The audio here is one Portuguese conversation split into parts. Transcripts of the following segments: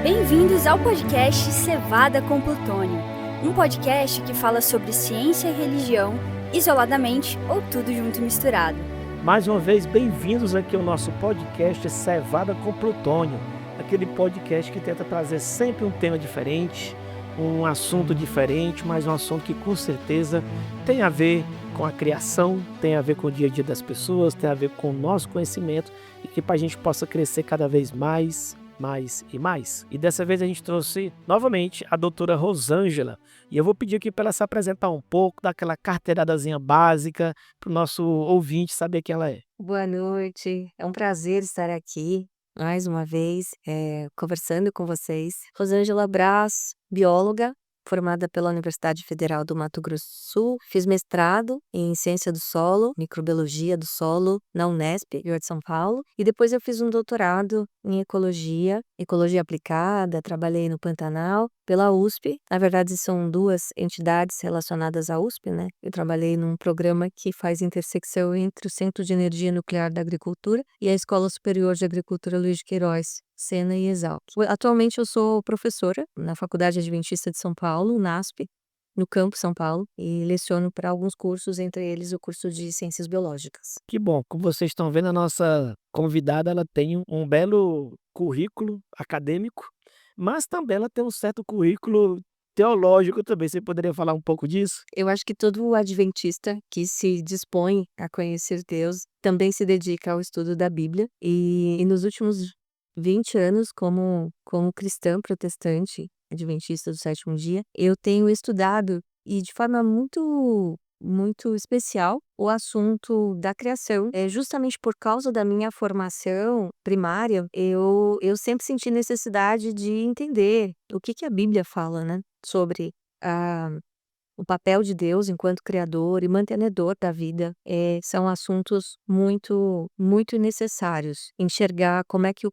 Bem-vindos ao podcast Cevada com Plutônio, um podcast que fala sobre ciência e religião, isoladamente ou tudo junto e misturado. Mais uma vez, bem-vindos aqui ao nosso podcast Cevada com Plutônio, aquele podcast que tenta trazer sempre um tema diferente, um assunto diferente, mas um assunto que com certeza tem a ver com a criação, tem a ver com o dia a dia das pessoas, tem a ver com o nosso conhecimento e que para a gente possa crescer cada vez mais e mais. E dessa vez a gente trouxe novamente a doutora Rosângela e eu vou pedir aqui para ela se apresentar um pouco, dar aquela carteiradazinha básica para o nosso ouvinte saber quem ela é. Boa noite, é um prazer estar aqui mais uma vez, conversando com vocês. Rosângela Braz, bióloga, formada pela Universidade Federal do Mato Grosso do Sul. Fiz mestrado em Ciência do Solo, Microbiologia do Solo, na Unesp, de São Paulo. E depois eu fiz um doutorado em Ecologia Aplicada, trabalhei no Pantanal, pela USP. Na verdade, são duas entidades relacionadas à USP, né? Eu trabalhei num programa que faz intersecção entre o Centro de Energia Nuclear da Agricultura e a Escola Superior de Agricultura Luiz de Queiroz, Sena e Exalc. Atualmente eu sou professora na Faculdade Adventista de São Paulo, UNASP, no Campo São Paulo, e leciono para alguns cursos, entre eles o curso de Ciências Biológicas. Que bom, como vocês estão vendo, a nossa convidada ela tem um belo currículo acadêmico, mas também ela tem um certo currículo teológico também. Você poderia falar um pouco disso? Eu acho que todo adventista que se dispõe a conhecer Deus também se dedica ao estudo da Bíblia, e nos últimos 20 anos, como cristã protestante, adventista do sétimo dia, eu tenho estudado, e de forma muito especial, o assunto da criação. Justamente por causa da minha formação primária, eu sempre senti necessidade de entender o que a Bíblia fala, né, sobre o papel de Deus enquanto criador e mantenedor da vida. São assuntos muito necessários. Enxergar como é que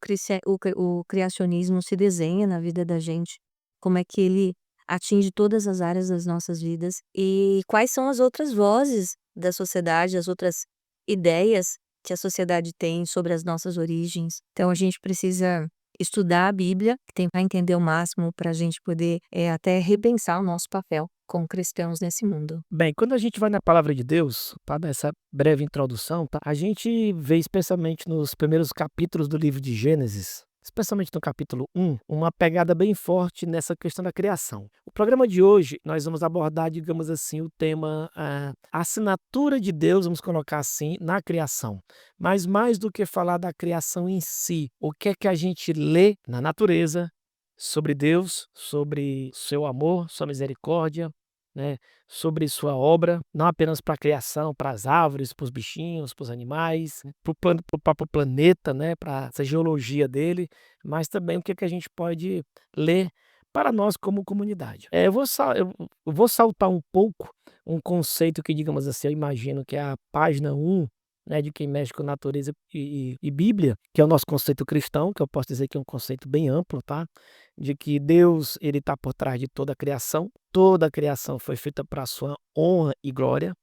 o criacionismo se desenha na vida da gente, como é que ele atinge todas as áreas das nossas vidas e quais são as outras vozes da sociedade, as outras ideias que a sociedade tem sobre as nossas origens. Então a gente precisa estudar a Bíblia, tentar entender o máximo para a gente poder até repensar o nosso papel como cristãos nesse mundo. Bem, quando a gente vai na palavra de Deus, tá, nessa breve introdução, tá, a gente vê especialmente nos primeiros capítulos do livro de Gênesis, especialmente no capítulo 1, uma pegada bem forte nessa questão da criação. O programa de hoje, nós vamos abordar, digamos assim, o tema, a assinatura de Deus, vamos colocar assim, na criação. Mas mais do que falar da criação em si, o que é que a gente lê na natureza sobre Deus, sobre seu amor, sua misericórdia, né, sobre sua obra, não apenas para a criação, para as árvores, para os bichinhos, para os animais, para o próprio planeta, né, para essa geologia dele, mas também o que que a gente pode ler para nós como comunidade. Eu vou saltar um pouco um conceito que, digamos assim, eu imagino que é a página 1, né, de quem mexe com natureza e Bíblia, que é o nosso conceito cristão, que eu posso dizer que é um conceito bem amplo, tá? De que Deus ele está por trás de toda a criação foi feita para a sua honra e glória,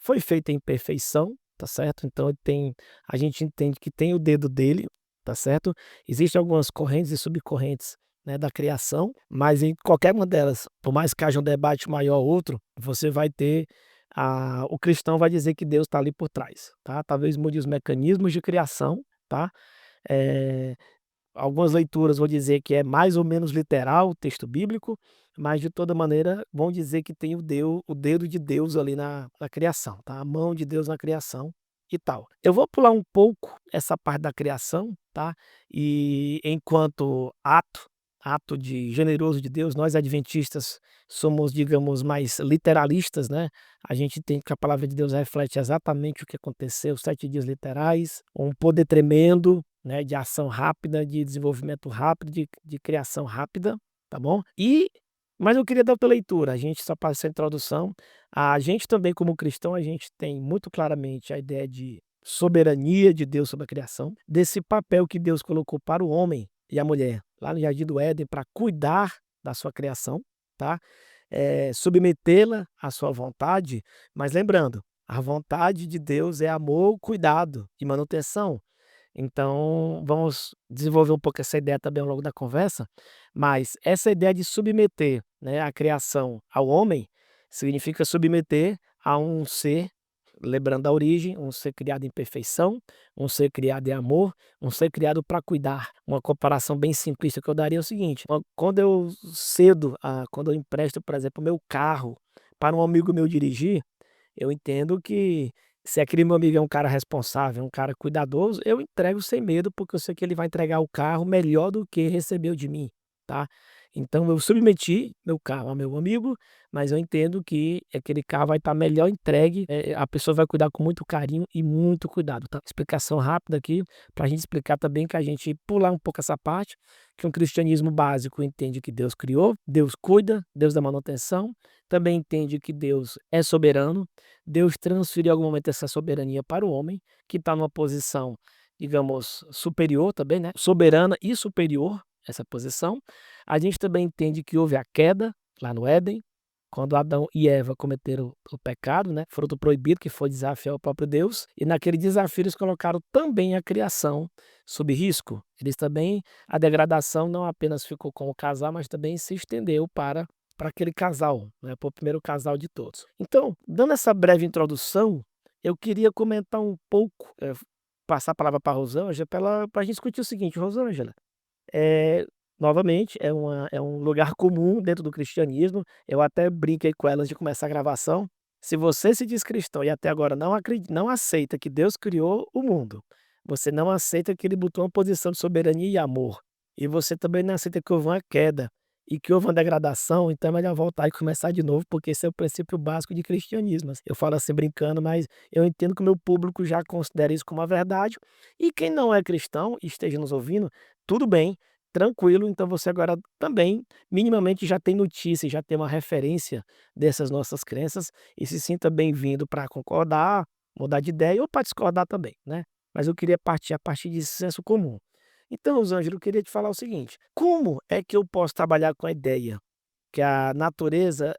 foi feita em perfeição, tá certo? Então a gente entende que tem o dedo dele, tá certo? Existem algumas correntes e subcorrentes, né, da criação, mas em qualquer uma delas, por mais que haja um debate maior ou outro, você vai ter o cristão vai dizer que Deus está ali por trás, tá? Talvez mude os mecanismos de criação, tá? Eh, Algumas leituras vão dizer que é mais ou menos literal o texto bíblico, mas de toda maneira vão dizer que tem o dedo de Deus ali na criação, tá? A mão de Deus na criação e tal. Eu vou pular um pouco essa parte da criação, tá? E enquanto ato de generoso de Deus, nós adventistas somos, digamos, mais literalistas, né? A gente entende que a palavra de Deus reflete exatamente o que aconteceu, 7 dias literais, um poder tremendo, né, de ação rápida, de desenvolvimento rápido, de criação rápida, tá bom? Mas eu queria dar outra leitura, a gente só passa essa introdução, a gente também como cristão, a gente tem muito claramente a ideia de soberania de Deus sobre a criação, desse papel que Deus colocou para o homem e a mulher, lá no Jardim do Éden, para cuidar da sua criação, tá? Submetê-la à sua vontade, mas lembrando, a vontade de Deus é amor, cuidado e manutenção. Então, vamos desenvolver um pouco essa ideia também ao longo da conversa, mas essa ideia de submeter, né, a criação ao homem, significa submeter a um ser, lembrando a origem, um ser criado em perfeição, um ser criado em amor, um ser criado para cuidar. Uma comparação bem simplista que eu daria é o seguinte: quando eu cedo, quando eu empresto, por exemplo, o meu carro para um amigo meu dirigir, eu entendo que se aquele meu amigo é um cara responsável, um cara cuidadoso, eu entrego sem medo, porque eu sei que ele vai entregar o carro melhor do que recebeu de mim, tá. Então eu submeti meu carro ao meu amigo, mas eu entendo que aquele carro vai estar melhor entregue, a pessoa vai cuidar com muito carinho e muito cuidado, tá. Explicação rápida aqui, para a gente explicar também, que a gente pular um pouco essa parte, que um cristianismo básico entende que Deus criou, Deus cuida, Deus dá manutenção, também entende que Deus é soberano. Deus transferiu em algum momento essa soberania para o homem, que está numa posição, digamos, superior também, né, soberana e superior, essa posição. A gente também entende que houve a queda lá no Éden, quando Adão e Eva cometeram o pecado, né, fruto proibido, que foi desafiar o próprio Deus, e naquele desafio eles colocaram também a criação sob risco. Eles também, a degradação não apenas ficou com o casal, mas também se estendeu para aquele casal, né, para o primeiro casal de todos. Então, dando essa breve introdução, eu queria comentar um pouco, passar a palavra para a Rosângela, para a gente discutir o seguinte: Rosângela, eh, novamente, é um lugar comum dentro do cristianismo, eu até brinquei com ela antes de começar a gravação: se você se diz cristão e até agora não aceita que Deus criou o mundo, você não aceita que ele botou uma posição de soberania e amor, e você também não aceita que houve uma queda e que houve uma degradação, então é melhor voltar e começar de novo, porque esse é o princípio básico de cristianismo. Eu falo assim brincando, mas eu entendo que o meu público já considera isso como uma verdade, e quem não é cristão e esteja nos ouvindo, tudo bem, tranquilo, então você agora também minimamente já tem notícia, já tem uma referência dessas nossas crenças, e se sinta bem-vindo para concordar, mudar de ideia ou para discordar também, né. Mas eu queria partir a partir de senso comum. Então, Rosângela, eu queria te falar o seguinte: como é que eu posso trabalhar com a ideia que a natureza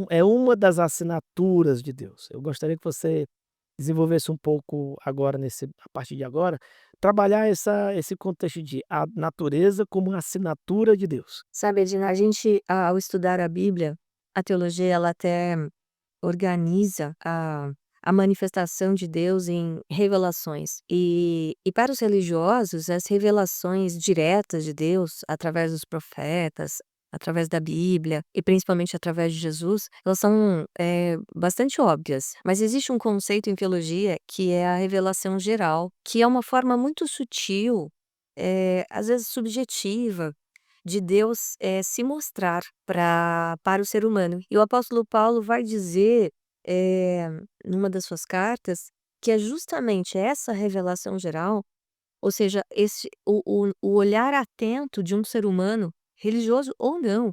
é uma das assinaturas de Deus? Eu gostaria que você desenvolvesse um pouco agora, a partir de agora, trabalhar esse contexto de a natureza como uma assinatura de Deus. Sabe, Edina, a gente, ao estudar a Bíblia, a teologia, ela até organiza a manifestação de Deus em revelações. E para os religiosos, as revelações diretas de Deus, através dos profetas, através da Bíblia e principalmente através de Jesus, elas são bastante óbvias. Mas existe um conceito em teologia que é a revelação geral, que é uma forma muito sutil, às vezes subjetiva, de Deus se mostrar para o ser humano. E o apóstolo Paulo vai dizer, eh, numa das suas cartas, que é justamente essa revelação geral, ou seja, o olhar atento de um ser humano, religioso ou não,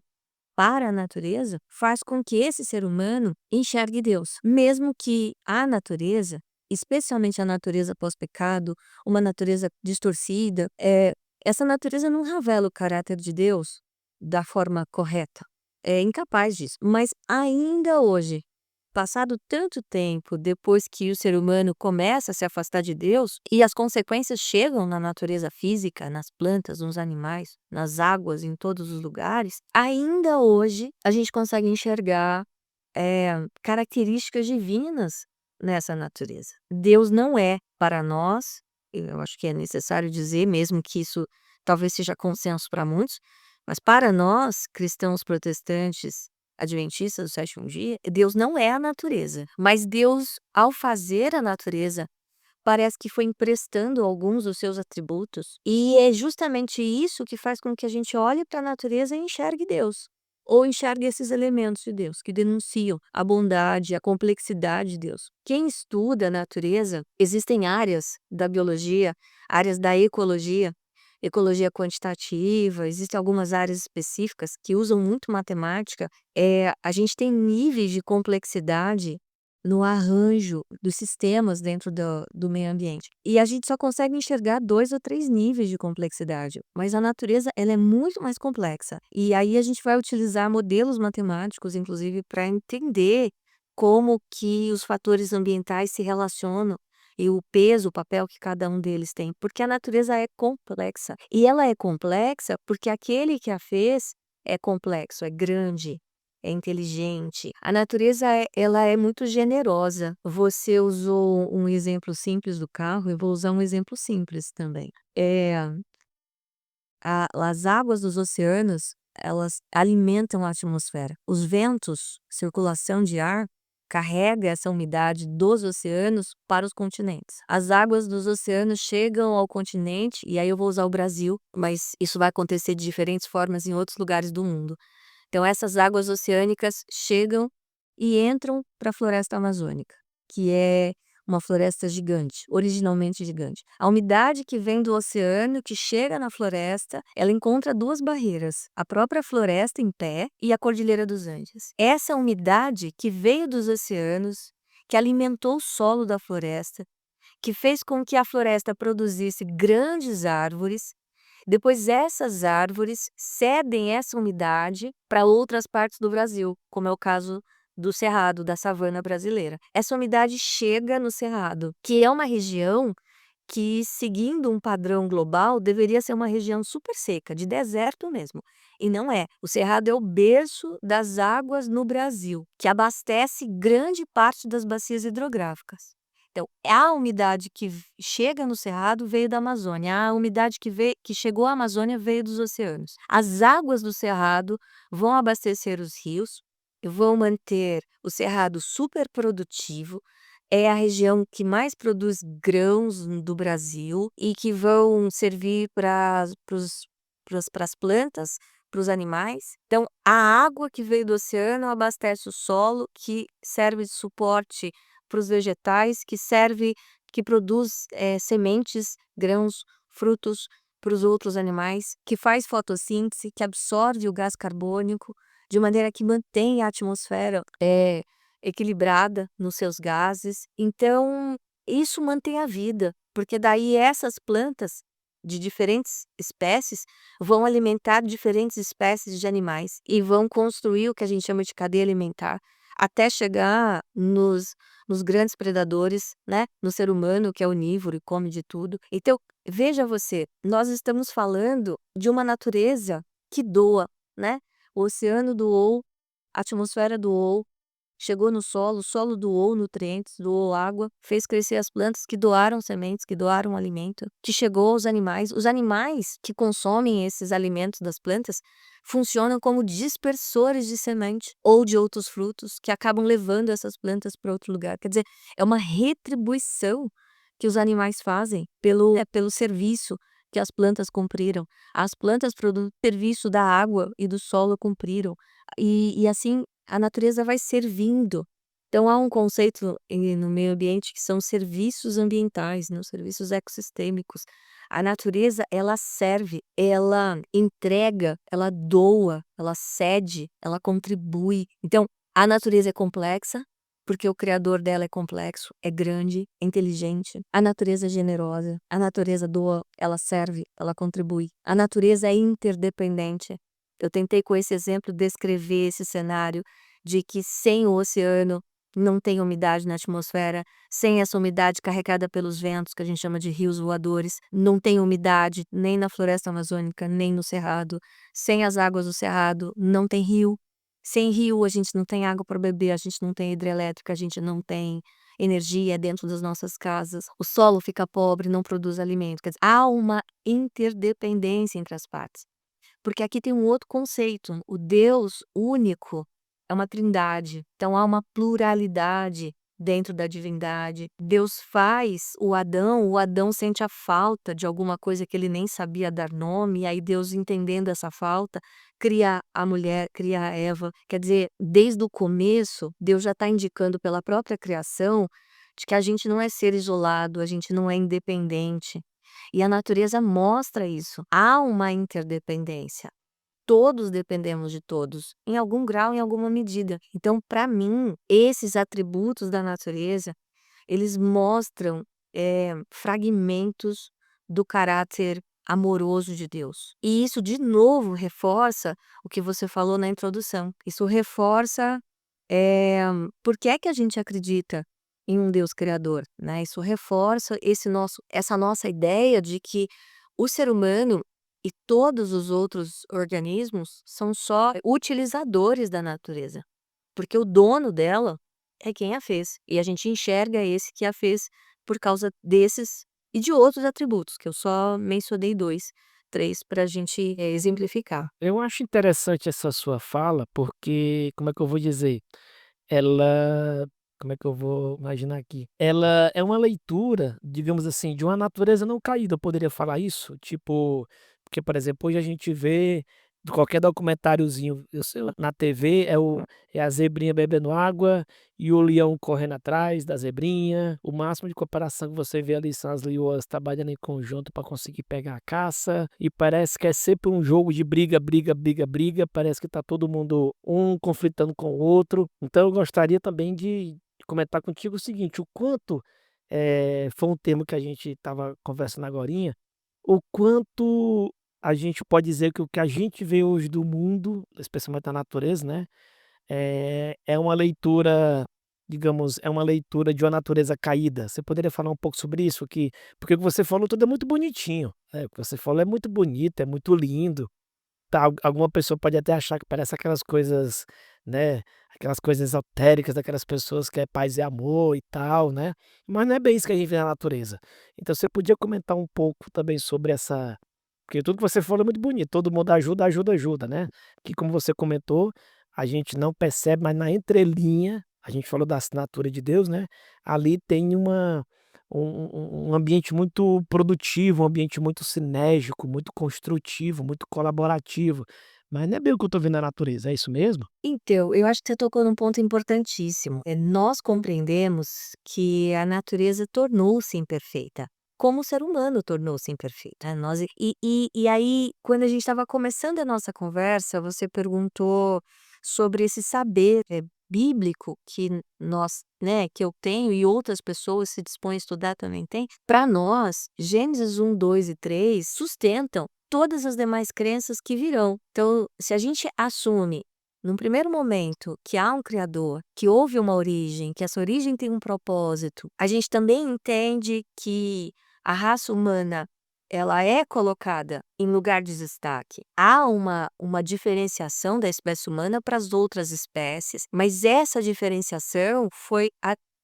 para a natureza, faz com que esse ser humano enxergue Deus. Mesmo que a natureza, especialmente a natureza pós-pecado, uma natureza distorcida, essa natureza não revela o caráter de Deus da forma correta. É incapaz disso. Mas ainda hoje, passado tanto tempo depois que o ser humano começa a se afastar de Deus e as consequências chegam na natureza física, nas plantas, nos animais, nas águas, em todos os lugares, ainda hoje a gente consegue enxergar características divinas nessa natureza. Deus não é para nós, eu acho que é necessário dizer, mesmo que isso talvez seja consenso para muitos, mas para nós, cristãos protestantes, adventistas do sétimo dia, Deus não é a natureza, mas Deus, ao fazer a natureza, parece que foi emprestando alguns dos seus atributos, e é justamente isso que faz com que a gente olhe para a natureza e enxergue Deus, ou enxergue esses elementos de Deus que denunciam a bondade, a complexidade de Deus. Quem estuda a natureza, existem áreas da biologia, áreas da ecologia quantitativa, existem algumas áreas específicas que usam muito matemática. A gente tem níveis de complexidade no arranjo dos sistemas dentro do meio ambiente. E a gente só consegue enxergar 2 ou 3 níveis de complexidade, mas a natureza, ela é muito mais complexa. E aí a gente vai utilizar modelos matemáticos, inclusive, para entender como que os fatores ambientais se relacionam e o peso, o papel que cada um deles tem, porque a natureza é complexa. E ela é complexa porque aquele que a fez é complexo, é grande, é inteligente. A natureza ela é muito generosa. Você usou um exemplo simples do carro, eu vou usar um exemplo simples também. As águas dos oceanos, elas alimentam a atmosfera. Os ventos, circulação de ar, carrega essa umidade dos oceanos para os continentes. As águas dos oceanos chegam ao continente, e aí eu vou usar o Brasil, mas isso vai acontecer de diferentes formas em outros lugares do mundo. Então essas águas oceânicas chegam e entram para a floresta amazônica, que é uma floresta gigante, originalmente gigante. A umidade que vem do oceano, que chega na floresta, ela encontra duas barreiras: a própria floresta em pé e a Cordilheira dos Andes. Essa umidade que veio dos oceanos, que alimentou o solo da floresta, que fez com que a floresta produzisse grandes árvores. Depois essas árvores cedem essa umidade para outras partes do Brasil, como é o caso do Cerrado, da savana brasileira. Essa umidade chega no Cerrado, que é uma região que, seguindo um padrão global, deveria ser uma região super seca, de deserto mesmo. E não é. O Cerrado é o berço das águas no Brasil, que abastece grande parte das bacias hidrográficas. Então, a umidade que chega no Cerrado veio da Amazônia, a umidade que chegou à Amazônia veio dos oceanos. As águas do Cerrado vão abastecer os rios, vão manter o Cerrado super produtivo. É a região que mais produz grãos do Brasil e que vão servir para as plantas, para os animais. Então, a água que veio do oceano abastece o solo, que serve de suporte para os vegetais, que produz sementes, grãos, frutos para os outros animais, que faz fotossíntese, que absorve o gás carbônico, de maneira que mantém a atmosfera equilibrada nos seus gases. Então, isso mantém a vida, porque daí essas plantas de diferentes espécies vão alimentar diferentes espécies de animais e vão construir o que a gente chama de cadeia alimentar, até chegar nos grandes predadores, né? No ser humano, que é onívoro e come de tudo. Então, veja você, nós estamos falando de uma natureza que doa, né? O oceano doou, a atmosfera doou, chegou no solo, o solo doou nutrientes, doou água, fez crescer as plantas que doaram sementes, que doaram alimento, que chegou aos animais. Os animais que consomem esses alimentos das plantas funcionam como dispersores de semente ou de outros frutos que acabam levando essas plantas para outro lugar. Quer dizer, é uma retribuição que os animais fazem pelo serviço que as plantas cumpriram. As plantas produzem o serviço da água e do solo cumpriram. E assim a natureza vai servindo. Então há um conceito no meio ambiente que são serviços ambientais, né, os serviços ecossistêmicos. A natureza, ela serve, ela entrega, ela doa, ela cede, ela contribui. Então, a natureza é complexa, porque o criador dela é complexo, é grande, é inteligente. A natureza é generosa, a natureza doa, ela serve, ela contribui. A natureza é interdependente. Eu tentei com esse exemplo descrever esse cenário de que sem o oceano não tem umidade na atmosfera, sem essa umidade carregada pelos ventos, que a gente chama de rios voadores, não tem umidade nem na floresta amazônica, nem no cerrado. Sem as águas do cerrado, não tem rio. Sem rio, a gente não tem água para beber, a gente não tem hidrelétrica, a gente não tem energia dentro das nossas casas. O solo fica pobre, não produz alimento. Quer dizer, há uma interdependência entre as partes. Porque aqui tem um outro conceito, o Deus único é uma trindade, então há uma pluralidade dentro da divindade. Deus faz o Adão sente a falta de alguma coisa que ele nem sabia dar nome, e aí Deus, entendendo essa falta, cria a mulher, cria a Eva. Quer dizer, desde o começo, Deus já está indicando pela própria criação de que a gente não é ser isolado, a gente não é independente. E a natureza mostra isso. Há uma interdependência. Todos dependemos de todos, em algum grau, em alguma medida. Então, para mim, esses atributos da natureza, eles mostram fragmentos do caráter amoroso de Deus. E isso, de novo, reforça o que você falou na introdução. Isso reforça por que é que a gente acredita em um Deus criador, né? Isso reforça essa nossa ideia de que o ser humano e todos os outros organismos são só utilizadores da natureza, porque o dono dela é quem a fez, e a gente enxerga esse que a fez por causa desses e de outros atributos, que eu só mencionei 2, 3 para a gente exemplificar. Eu acho interessante essa sua fala, porque, como é que eu vou dizer? Ela como é que eu vou imaginar aqui? Ela é uma leitura, digamos assim, de uma natureza não caída, eu poderia falar isso? Tipo, porque, por exemplo, hoje a gente vê qualquer documentáriozinho, eu sei lá, na TV é a zebrinha bebendo água e o leão correndo atrás da zebrinha. O máximo de comparação que você vê ali são as leoas trabalhando em conjunto para conseguir pegar a caça, e parece que é sempre um jogo de briga, briga, briga, briga, parece que tá todo mundo um conflitando com o outro. Então eu gostaria também de comentar contigo o seguinte, o quanto, foi um tema que a gente estava conversando agorinha, o quanto a gente pode dizer que o que a gente vê hoje do mundo, especialmente da natureza, né, é uma leitura, digamos, é uma leitura de uma natureza caída. Você poderia falar um pouco sobre isso? Porque o que você falou tudo é muito bonitinho, né, o que você falou é muito bonito, é muito lindo. Tá, alguma pessoa pode até achar que parece aquelas coisas, né, aquelas coisas esotéricas daquelas pessoas que é paz e amor e tal, né, mas não é bem isso que a gente vê na natureza. Então você podia comentar um pouco também sobre essa, porque tudo que você falou é muito bonito, todo mundo ajuda, ajuda, ajuda, né, que como você comentou, a gente não percebe, mas na entrelinha, a gente falou da assinatura de Deus, né, ali tem um ambiente muito produtivo, um ambiente muito sinérgico, muito construtivo, muito colaborativo, mas não é bem o que eu estou vendo na natureza, é isso mesmo? Então, eu acho que você tocou num ponto importantíssimo. Nós compreendemos que a natureza tornou-se imperfeita, como o ser humano tornou-se imperfeito, né? E aí, quando a gente estava começando a nossa conversa, você perguntou sobre esse saber bíblico que nós, né, que eu tenho e outras pessoas se dispõem a estudar também tem. Para nós, Gênesis 1, 2 e 3 sustentam todas as demais crenças que virão. Então, se a gente assume num primeiro momento que há um criador, que houve uma origem, que essa origem tem um propósito, a gente também entende que a raça humana ela é colocada em lugar de destaque. Há uma diferenciação da espécie humana para as outras espécies, mas essa diferenciação foi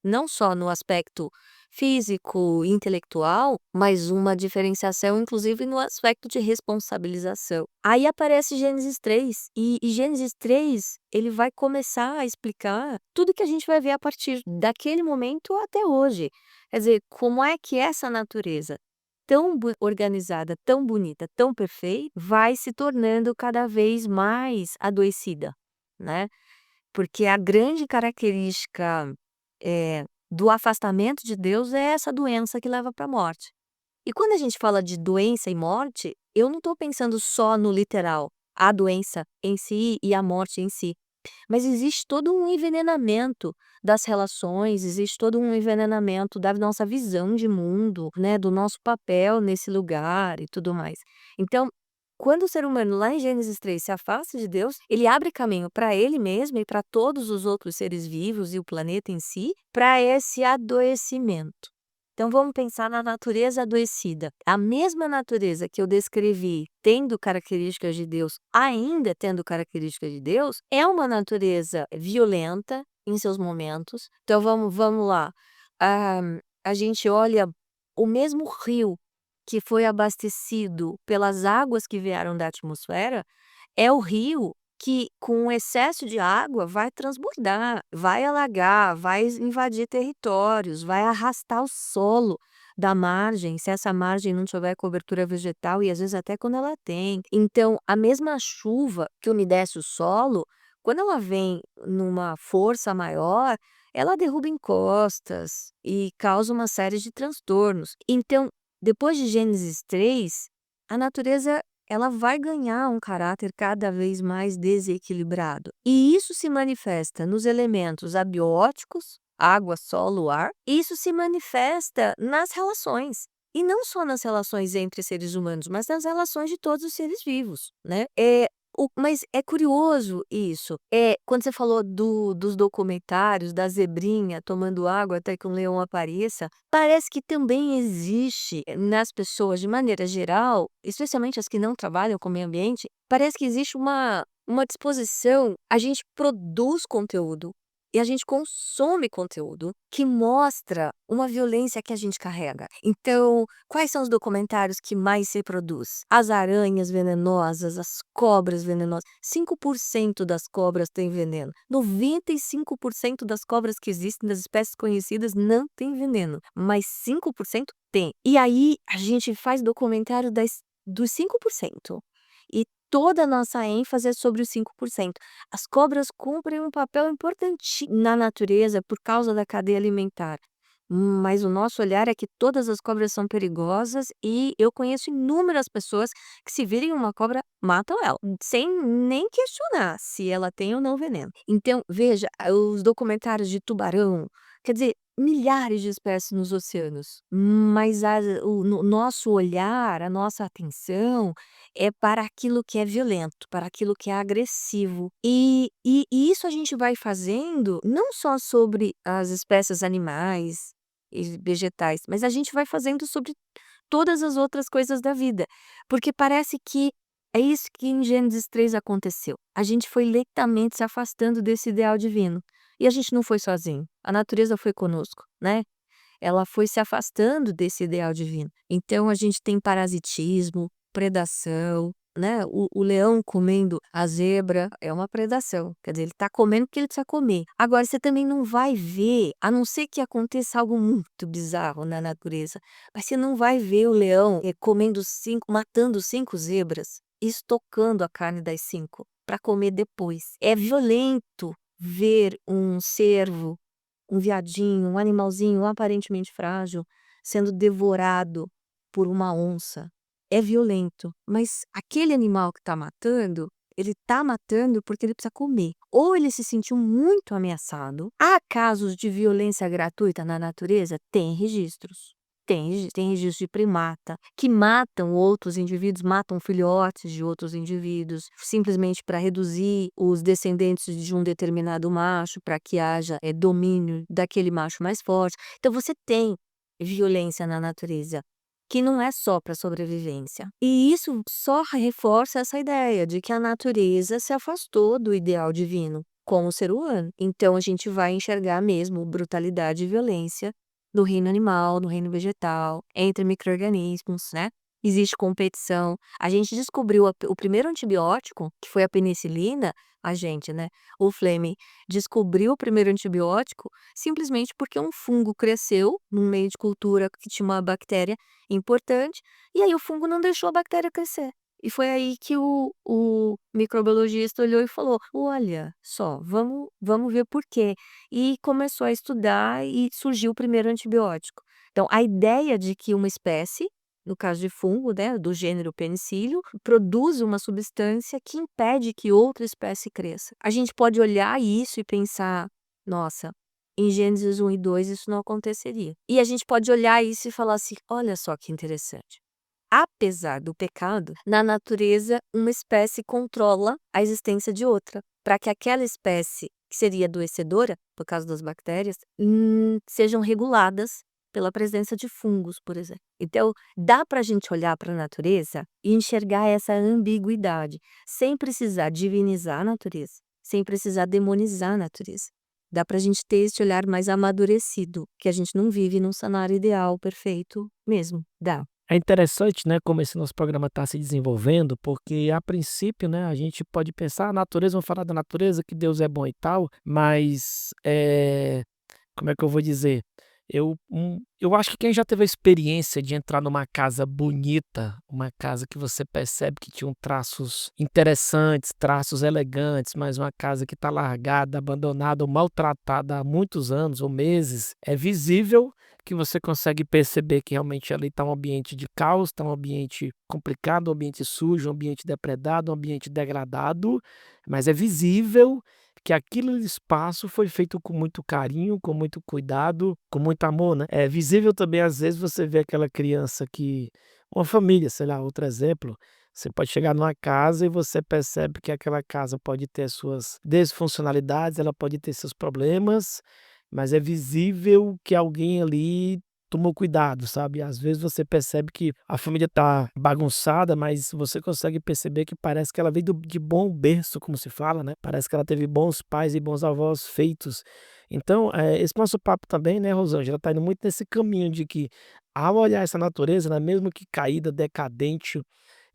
não só no aspecto físico, intelectual, mas uma diferenciação inclusive no aspecto de responsabilização. Aí aparece Gênesis 3 e Gênesis 3 ele vai começar a explicar tudo que a gente vai ver a partir daquele momento até hoje. Quer dizer, como é que essa natureza tão organizada, tão bonita, tão perfeita, vai se tornando cada vez mais adoecida, né? Porque a grande característica do afastamento de Deus é essa doença que leva para a morte. E quando a gente fala de doença e morte, eu não estou pensando só no literal, a doença em si e a morte em si. Mas existe todo um envenenamento das relações, existe todo um envenenamento da nossa visão de mundo, né, do nosso papel nesse lugar e tudo mais. Então, quando o ser humano lá em Gênesis 3 se afasta de Deus, ele abre caminho para ele mesmo e para todos os outros seres vivos e o planeta em si, para esse adoecimento. Então vamos pensar na natureza adoecida. A mesma natureza que eu descrevi tendo características de Deus, ainda tendo características de Deus, é uma natureza violenta em seus momentos. Então vamos lá. Ah, a gente olha o mesmo rio que foi abastecido pelas águas que vieram da atmosfera, é o rio que, com o excesso de água, vai transbordar, vai alagar, vai invadir territórios, vai arrastar o solo da margem, se essa margem não tiver cobertura vegetal e às vezes até quando ela tem. Então, a mesma chuva que umedece o solo, quando ela vem numa força maior, ela derruba encostas e causa uma série de transtornos. Então, depois de Gênesis 3, a natureza ela vai ganhar um caráter cada vez mais desequilibrado. E isso se manifesta nos elementos abióticos, água, solo, ar. Isso se manifesta nas relações. E não só nas relações entre seres humanos, mas nas relações de todos os seres vivos, né? Mas é curioso isso. Quando você falou dos documentários, da zebrinha tomando água até que um leão apareça, parece que também existe nas pessoas, de maneira geral, especialmente as que não trabalham com o meio ambiente, parece que existe uma disposição, a gente produz conteúdo e a gente consome conteúdo que mostra uma violência que a gente carrega. Então, quais são os documentários que mais se produz? As aranhas venenosas, as cobras venenosas. 5% das cobras têm veneno. 95% das cobras que existem, das espécies conhecidas, não têm veneno. Mas 5% tem. E aí, a gente faz documentário dos 5%. E toda a nossa ênfase é sobre os 5%. As cobras cumprem um papel importante na natureza por causa da cadeia alimentar. Mas o nosso olhar é que todas as cobras são perigosas e eu conheço inúmeras pessoas que, se virem uma cobra, matam ela, sem nem questionar se ela tem ou não veneno. Então, veja, os documentários de tubarão, quer dizer, milhares de espécies nos oceanos, mas o nosso olhar, a nossa atenção é para aquilo que é violento, para aquilo que é agressivo. E isso a gente vai fazendo não só sobre as espécies animais e vegetais, mas a gente vai fazendo sobre todas as outras coisas da vida. Porque parece que é isso que em Gênesis 3 aconteceu. A gente foi lentamente se afastando desse ideal divino. E a gente não foi sozinho. A natureza foi conosco, né? Ela foi se afastando desse ideal divino. Então a gente tem parasitismo, predação, né? O leão comendo a zebra é uma predação. Quer dizer, ele está comendo porque ele precisa comer. Agora, você também não vai ver, a não ser que aconteça algo muito bizarro na natureza, mas você não vai ver o leão matando 5 zebras e estocando a carne das 5 para comer depois. É violento ver um cervo, um veadinho, um animalzinho aparentemente frágil, sendo devorado por uma onça. É violento, mas aquele animal que está matando, ele está matando porque ele precisa comer. Ou ele se sentiu muito ameaçado. Há casos de violência gratuita na natureza? Tem registros. Tem registros de primata que matam outros indivíduos, matam filhotes de outros indivíduos, simplesmente para reduzir os descendentes de um determinado macho, para que haja domínio daquele macho mais forte. Então você tem violência na natureza, que não é só para sobrevivência. E isso só reforça essa ideia de que a natureza se afastou do ideal divino com o ser humano. Então a gente vai enxergar mesmo brutalidade e violência no reino animal, no reino vegetal, entre micro-organismos, né? Existe competição. A gente descobriu o primeiro antibiótico, que foi a penicilina, né? O Fleming descobriu o primeiro antibiótico simplesmente porque um fungo cresceu num meio de cultura que tinha uma bactéria importante, e aí o fungo não deixou a bactéria crescer. E foi aí que o microbiologista olhou e falou: olha só, vamos ver por quê. E começou a estudar e surgiu o primeiro antibiótico. Então, a ideia de que uma espécie, no caso de fungo, né, do gênero Penicillium, produz uma substância que impede que outra espécie cresça. A gente pode olhar isso e pensar: nossa, em Gênesis 1 e 2 isso não aconteceria. E a gente pode olhar isso e falar assim: olha só que interessante. Apesar do pecado, na natureza, uma espécie controla a existência de outra, para que aquela espécie que seria adoecedora, por causa das bactérias, sejam reguladas pela presença de fungos, por exemplo. Então, dá para a gente olhar para a natureza e enxergar essa ambiguidade, sem precisar divinizar a natureza, sem precisar demonizar a natureza. Dá para a gente ter esse olhar mais amadurecido, que a gente não vive num cenário ideal, perfeito mesmo. Dá. É interessante, né, como esse nosso programa está se desenvolvendo, porque a princípio, né, a gente pode pensar, a natureza, vamos falar da natureza, que Deus é bom e tal, mas, como é que eu vou dizer? Eu acho que quem já teve a experiência de entrar numa casa bonita, uma casa que você percebe que tinha traços interessantes, traços elegantes, mas uma casa que está largada, abandonada ou maltratada há muitos anos ou meses, é visível que você consegue perceber que realmente ali está um ambiente de caos, está um ambiente complicado, um ambiente sujo, um ambiente depredado, um ambiente degradado, mas é visível que aquele espaço foi feito com muito carinho, com muito cuidado, com muito amor, né. É visível também, às vezes, você vê aquela criança que uma família, sei lá, outro exemplo, Você pode chegar numa casa e você percebe que aquela casa pode ter suas desfuncionalidades, ela pode ter seus problemas, mas é visível que alguém ali tomou cuidado, sabe. Às vezes você percebe que a família tá bagunçada, mas você consegue perceber que parece que ela veio de bom berço, como se fala, né. Parece que ela teve bons pais e bons avós feitos. Então, esse nosso papo também, né, Rosângela, tá indo muito nesse caminho de que, ao olhar essa natureza, né, mesmo que caída, decadente,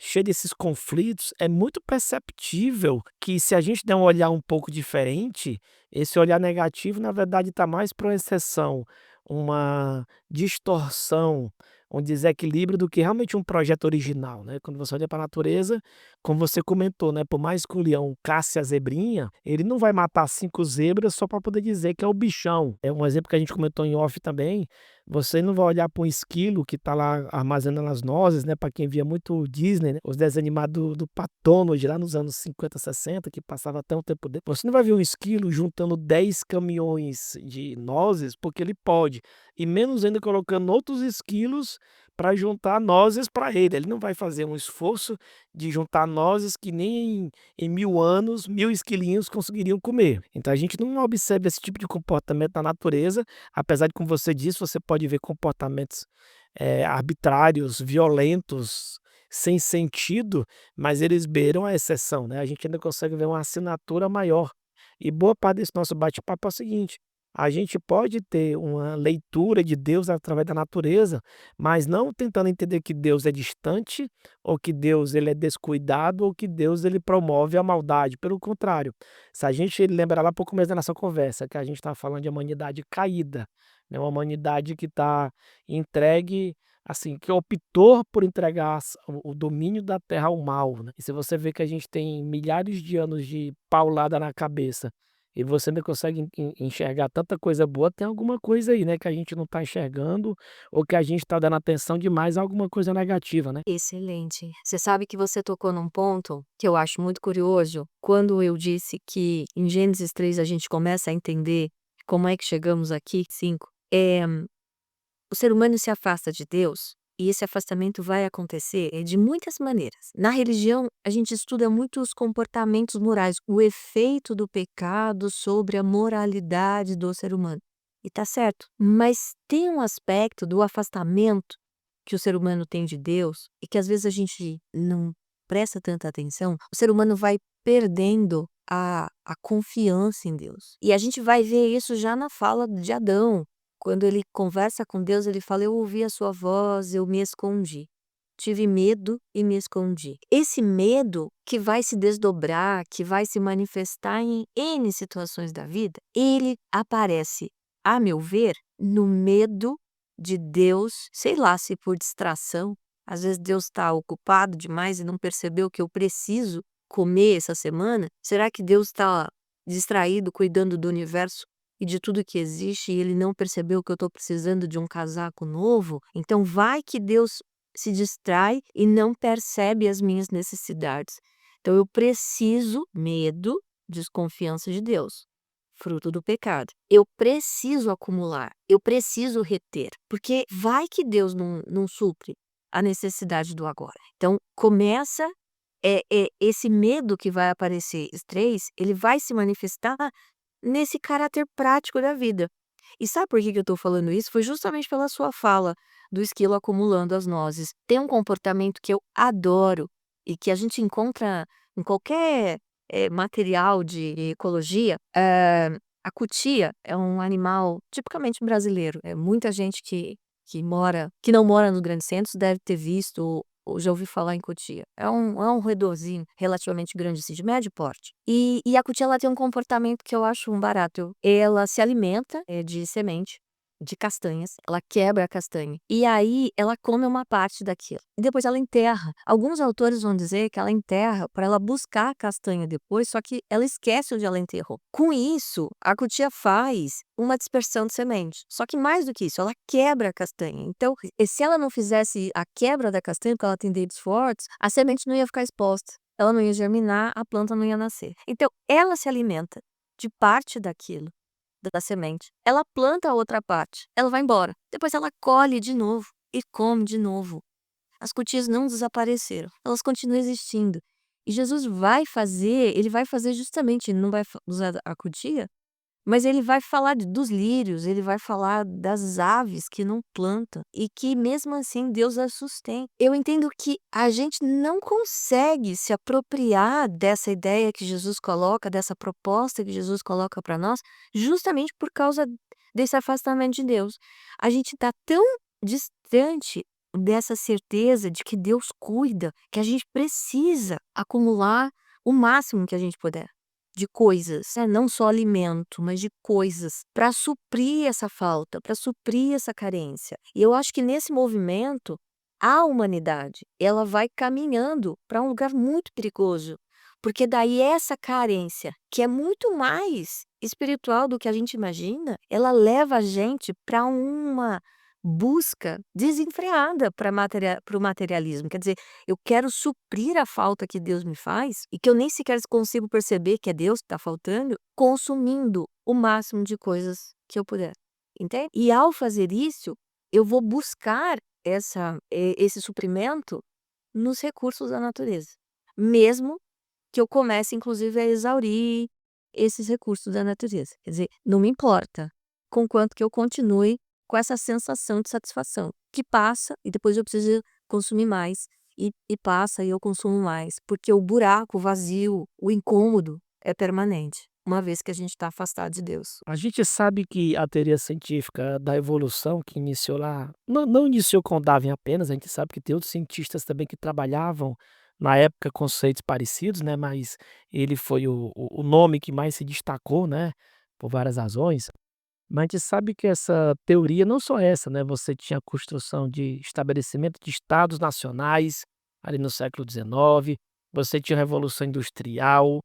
cheia desses conflitos, é muito perceptível que, se a gente der um olhar um pouco diferente, esse olhar negativo, na verdade, está mais para uma exceção, uma distorção, um desequilíbrio do que realmente um projeto original, né. Quando você olha para a natureza, como você comentou, né, por mais que o leão casse a zebrinha, ele não vai matar 5 zebras só para poder dizer que é o bichão. É um exemplo que a gente comentou em off também, você não vai olhar para um esquilo que está lá armazenando as nozes, né, para quem via muito Disney, né, os desenhos animados do Pato Donald lá nos anos 50, 60, que passava até um tempo de você não vai ver um esquilo juntando 10 caminhões de nozes, porque ele pode, e menos ainda colocando outros esquilos para juntar nozes para ele. Ele não vai fazer um esforço de juntar nozes que nem em 1000 anos, 1000 esquilinhos conseguiriam comer. Então a gente não observa esse tipo de comportamento na natureza, apesar de, como você disse, você pode ver comportamentos, arbitrários, violentos, sem sentido, mas eles beiram a exceção, né, a gente ainda consegue ver uma assinatura maior. E boa parte desse nosso bate-papo é o seguinte: a gente pode ter uma leitura de Deus através da natureza, mas não tentando entender que Deus é distante, ou que Deus ele é descuidado, ou que Deus ele promove a maldade. Pelo contrário, se a gente lembrar lá para o começo da nossa conversa, que a gente estava falando de humanidade caída, né, uma humanidade que está entregue, assim, que optou por entregar o domínio da terra ao mal, né. E se você vê que a gente tem milhares de anos de paulada na cabeça, e você ainda consegue enxergar tanta coisa boa, tem alguma coisa aí, né, que a gente não está enxergando, ou que a gente está dando atenção demais a alguma coisa negativa, né. Excelente. Você sabe que você tocou num ponto que eu acho muito curioso, quando eu disse que em Gênesis 3 a gente começa a entender como é que chegamos aqui, 5. O ser humano se afasta de Deus, e esse afastamento vai acontecer de muitas maneiras. Na religião, a gente estuda muito os comportamentos morais, o efeito do pecado sobre a moralidade do ser humano. E tá certo. Mas tem um aspecto do afastamento que o ser humano tem de Deus e que às vezes a gente não presta tanta atenção. O ser humano vai perdendo a confiança em Deus. E a gente vai ver isso já na fala de Adão. Quando ele conversa com Deus, ele fala: "Eu ouvi a sua voz, eu me escondi. Tive medo e me escondi". Esse medo que vai se desdobrar, que vai se manifestar em N situações da vida, ele aparece, a meu ver, no medo de Deus, sei lá se por distração, às vezes Deus está ocupado demais e não percebeu que eu preciso comer essa semana. Será que Deus está distraído cuidando do universo e de tudo que existe, e ele não percebeu que eu estou precisando de um casaco novo? Então vai que Deus se distrai e não percebe as minhas necessidades. Então eu preciso, medo, desconfiança de Deus, fruto do pecado. Eu preciso acumular, eu preciso reter, porque vai que Deus não supre a necessidade do agora. Então começa, esse medo que vai aparecer, os 3, ele vai se manifestar nesse caráter prático da vida. E sabe por que que eu estou falando isso? Foi justamente pela sua fala do esquilo acumulando as nozes. Tem um comportamento que eu adoro e que a gente encontra em qualquer, material de ecologia. A cutia é um animal tipicamente brasileiro. Muita gente que não mora nos grandes centros deve ter visto ou já ouviu falar em cutia. É um roedorzinho relativamente grande, assim, de médio porte. E a cutia, ela tem um comportamento que eu acho um barato. Ela se alimenta, de semente de castanhas, ela quebra a castanha, e aí ela come uma parte daquilo, e depois ela enterra. Alguns autores vão dizer que ela enterra para ela buscar a castanha depois, só que ela esquece onde ela enterrou. Com isso, a cutia faz uma dispersão de semente. Só que mais do que isso, ela quebra a castanha. Então, e se ela não fizesse a quebra da castanha, porque ela tem dentes fortes, a semente não ia ficar exposta. Ela não ia germinar, a planta não ia nascer. Então, ela se alimenta de parte daquilo, da semente. Ela planta a outra parte, ela vai embora. Depois ela colhe de novo e come de novo. As cutias não desapareceram, elas continuam existindo. E Jesus vai fazer, ele vai fazer justamente, ele não vai usar a cutia, mas ele vai falar dos lírios, ele vai falar das aves que não plantam e que mesmo assim Deus as sustém. Eu entendo que a gente não consegue se apropriar dessa ideia que Jesus coloca, dessa proposta que Jesus coloca para nós, justamente por causa desse afastamento de Deus. A gente está tão distante dessa certeza de que Deus cuida, que a gente precisa acumular o máximo que a gente puder de coisas, né, não só alimento, mas de coisas, para suprir essa falta, para suprir essa carência. E eu acho que nesse movimento, a humanidade, ela vai caminhando para um lugar muito perigoso, porque daí essa carência, que é muito mais espiritual do que a gente imagina, ela leva a gente para uma busca desenfreada para o materialismo. Quer dizer, eu quero suprir a falta que Deus me faz e que eu nem sequer consigo perceber que é Deus que está faltando, consumindo o máximo de coisas que eu puder, entende? E ao fazer isso, eu vou buscar esse suprimento nos recursos da natureza, mesmo que eu comece, inclusive, a exaurir esses recursos da natureza. Quer dizer, não me importa, conquanto que eu continue com essa sensação de satisfação, que passa e depois eu preciso consumir mais, e passa e eu consumo mais, porque o buraco, o vazio, o incômodo é permanente, uma vez que a gente está afastado de Deus. A gente sabe que a teoria científica da evolução que iniciou lá, não iniciou com Darwin apenas, a gente sabe que tem outros cientistas também que trabalhavam na época conceitos parecidos, né, mas ele foi o nome que mais se destacou, né, por várias razões. Mas a gente sabe que essa teoria, não só essa, né, você tinha a construção de estabelecimento de estados nacionais, ali no século XIX, você tinha a Revolução Industrial,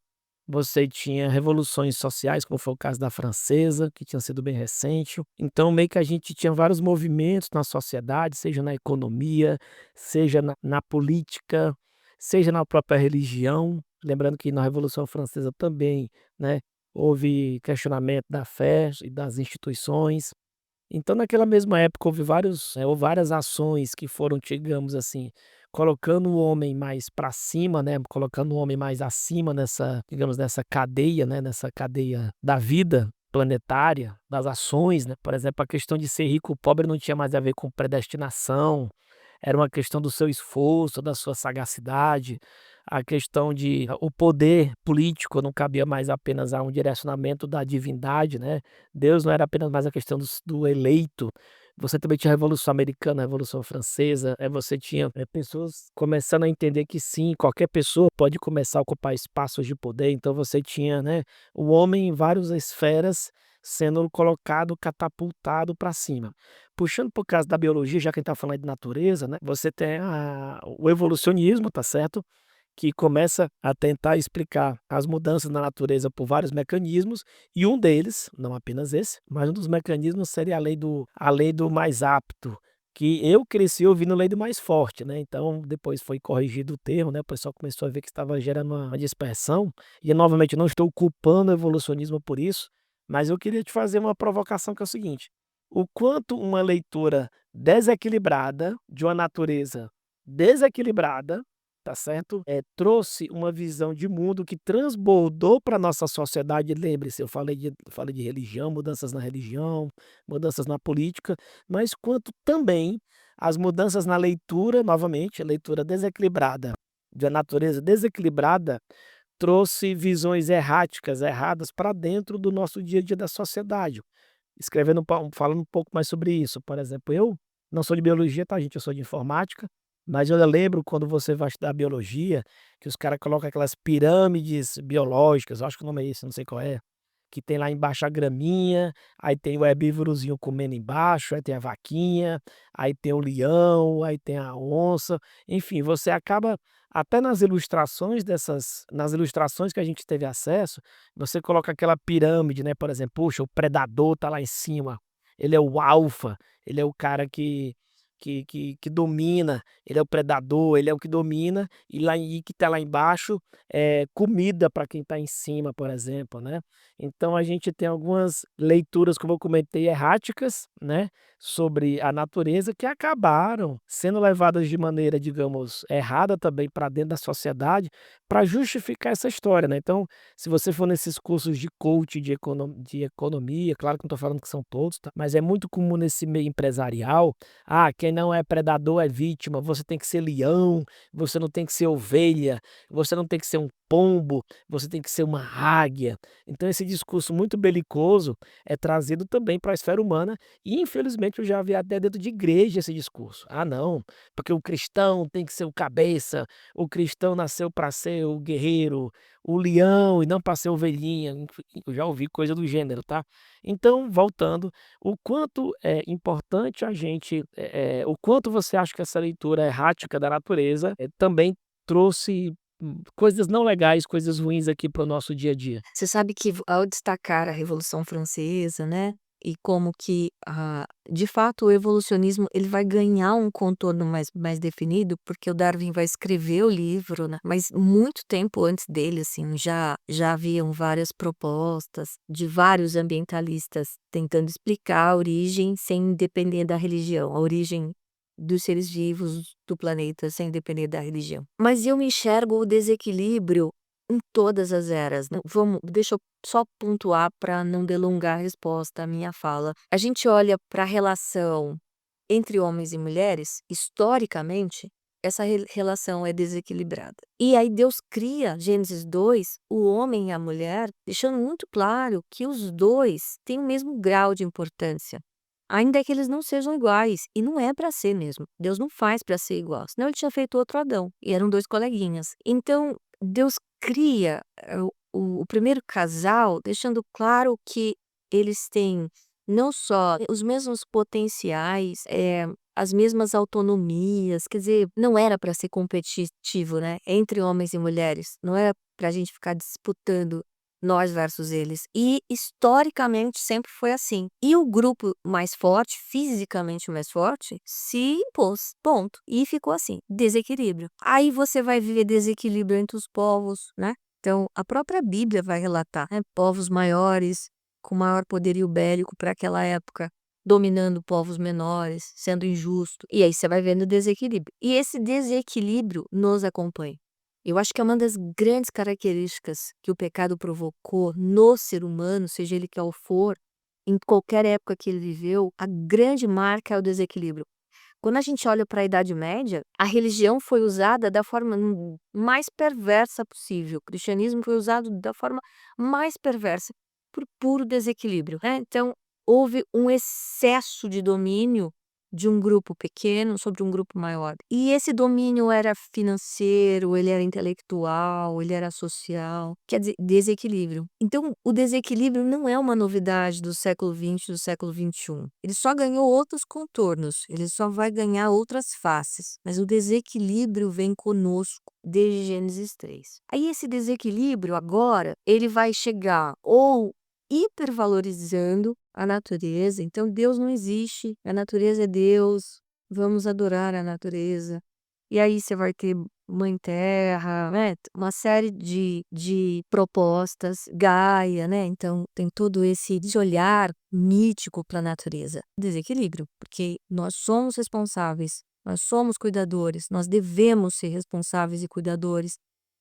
você tinha revoluções sociais, como foi o caso da francesa, que tinha sido bem recente. Então, meio que a gente tinha vários movimentos na sociedade, seja na economia, seja na política, seja na própria religião. Lembrando que na Revolução Francesa também, né, houve questionamento da fé e das instituições. Então, naquela mesma época, houve várias ações que foram, digamos assim, colocando o homem mais para cima, né, colocando o homem mais acima nessa, digamos, nessa cadeia, né, nessa cadeia da vida planetária, das ações, né. Por exemplo, a questão de ser rico ou pobre não tinha mais a ver com predestinação, era uma questão do seu esforço, da sua sagacidade. A questão de o poder político não cabia mais apenas a um direcionamento da divindade, né. Deus não era apenas mais a questão do eleito. Você também tinha a Revolução Americana, a Revolução Francesa, você tinha, pessoas começando a entender que sim, qualquer pessoa pode começar a ocupar espaços de poder, então você tinha, né, o homem em várias esferas sendo colocado, catapultado para cima. Puxando por causa da biologia, já que a gente tá falando de natureza, né, você tem o evolucionismo, tá certo? Que começa a tentar explicar as mudanças na natureza por vários mecanismos, e um deles, não apenas esse, mas um dos mecanismos seria a lei do mais apto, que eu cresci ouvindo a lei do mais forte, né, então depois foi corrigido o termo, né, o pessoal começou a ver que estava gerando uma dispersão, e novamente não estou culpando o evolucionismo por isso, mas eu queria te fazer uma provocação que é o seguinte: o quanto uma leitura desequilibrada de uma natureza desequilibrada, tá certo? Trouxe uma visão de mundo que transbordou para nossa sociedade. Lembre-se, eu falei de religião, mudanças na religião, mudanças na política, mas quanto também as mudanças na leitura, novamente, a leitura desequilibrada, de uma natureza desequilibrada, trouxe visões erráticas, erradas para dentro do nosso dia a dia da sociedade. Falando um pouco mais sobre isso, por exemplo, eu não sou de biologia, tá, gente? Eu sou de informática, mas eu lembro quando você vai estudar biologia, que os caras colocam aquelas pirâmides biológicas, eu acho que o nome é esse, não sei qual é, que tem lá embaixo a graminha, aí tem o herbívorozinho comendo embaixo, aí tem a vaquinha, aí tem o leão, aí tem a onça, enfim, você acaba até nas ilustrações que a gente teve acesso, você coloca aquela pirâmide, né, por exemplo, puxa, o predador tá lá em cima, ele é o alfa, ele é o cara que que domina, ele é o predador, ele é o que domina, e que está lá embaixo é comida para quem está em cima, por exemplo, né. Então a gente tem algumas leituras, como eu comentei, erráticas, né, sobre a natureza, que acabaram sendo levadas de maneira, digamos, errada também para dentro da sociedade, para justificar essa história, né. Então, se você for nesses cursos de coach de economia, claro que não estou falando que são todos, tá, mas é muito comum nesse meio empresarial: "Ah, quem não é predador é vítima, você tem que ser leão, você não tem que ser ovelha, você não tem que ser um pombo, você tem que ser uma águia". Então esse discurso muito belicoso é trazido também para a esfera humana e infelizmente eu já vi até dentro de igreja esse discurso. "Ah não, porque o cristão tem que ser o cabeça, o cristão nasceu para ser o guerreiro, o leão e não para ser ovelhinha", eu já ouvi coisa do gênero, tá. Então voltando, o quanto é importante a gente, o quanto você acha que essa leitura errática da natureza, também trouxe, coisas não legais, coisas ruins aqui para o nosso dia a dia? Você sabe que ao destacar a Revolução Francesa, né, e como que, de fato o evolucionismo ele vai ganhar um contorno mais definido, porque o Darwin vai escrever o livro, né, mas muito tempo antes dele, assim, já haviam várias propostas de vários ambientalistas tentando explicar a origem sem depender da religião, a origem dos seres vivos do planeta sem depender da religião. Mas eu me enxergo o desequilíbrio em todas as eras, né. Deixa eu só pontuar para não delongar a resposta à minha fala. A gente olha para a relação entre homens e mulheres, historicamente, essa relação é desequilibrada. E aí Deus cria, Gênesis 2, o homem e a mulher, deixando muito claro que os 2 têm o mesmo grau de importância, ainda que eles não sejam iguais, e não é para ser mesmo. Deus não faz para ser igual, senão ele tinha feito outro Adão, e eram 2 coleguinhas. Então, Deus cria, o primeiro casal, deixando claro que eles têm não só os mesmos potenciais, as mesmas autonomias, quer dizer, não era para ser competitivo, né, entre homens e mulheres, não era para a gente ficar disputando nós versus eles. E historicamente sempre foi assim. E o grupo mais forte, fisicamente mais forte, se impôs, ponto. E ficou assim, desequilíbrio. Aí você vai ver desequilíbrio entre os povos, né? Então, a própria Bíblia vai relatar, né, povos maiores, com maior poderio bélico para aquela época, dominando povos menores, sendo injusto. E aí você vai vendo o desequilíbrio. E esse desequilíbrio nos acompanha. Eu acho que é uma das grandes características que o pecado provocou no ser humano, seja ele qual for, em qualquer época que ele viveu, a grande marca é o desequilíbrio. Quando a gente olha para a Idade Média, a religião foi usada da forma mais perversa possível. O cristianismo foi usado da forma mais perversa, por puro desequilíbrio, né. Então, houve um excesso de domínio de um grupo pequeno sobre um grupo maior. E esse domínio era financeiro, ele era intelectual, ele era social, quer dizer, desequilíbrio. Então, o desequilíbrio não é uma novidade do século XX, do século XXI. Ele só ganhou outros contornos, ele só vai ganhar outras faces, mas o desequilíbrio vem conosco desde Gênesis 3. Aí esse desequilíbrio agora, ele vai chegar ou hipervalorizando a natureza, então Deus não existe, a natureza é Deus, vamos adorar a natureza. E aí você vai ter Mãe Terra, né, uma série de propostas, Gaia, né, então tem todo esse olhar mítico para a natureza. Desequilíbrio, porque nós somos responsáveis, nós somos cuidadores, nós devemos ser responsáveis e cuidadores,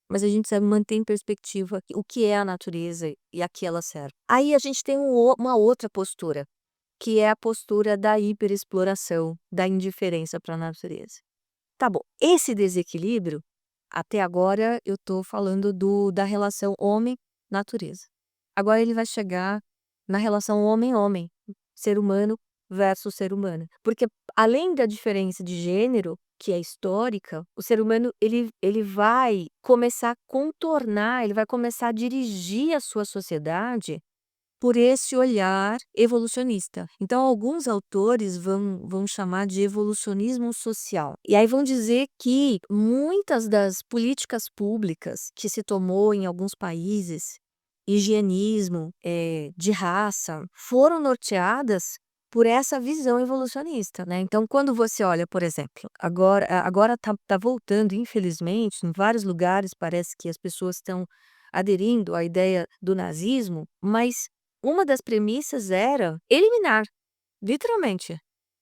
mas a gente sabe manter em perspectiva o que é a natureza e a que ela serve. Aí a gente tem uma outra postura, que é a postura da hiperexploração, da indiferença para a natureza. Tá bom, esse desequilíbrio, até agora eu estou falando da relação homem-natureza. Agora ele vai chegar na relação homem-homem, ser humano versus ser humano. Porque além da diferença de gênero, que é histórica, o ser humano ele vai começar a contornar, ele vai começar a dirigir a sua sociedade por esse olhar evolucionista. Então, alguns autores vão chamar de evolucionismo social. E aí vão dizer que muitas das políticas públicas que se tomou em alguns países, higienismo, de raça, foram norteadas por essa visão evolucionista, né. Então quando você olha, por exemplo, agora tá voltando, infelizmente, em vários lugares parece que as pessoas estão aderindo à ideia do nazismo, mas uma das premissas era eliminar, literalmente,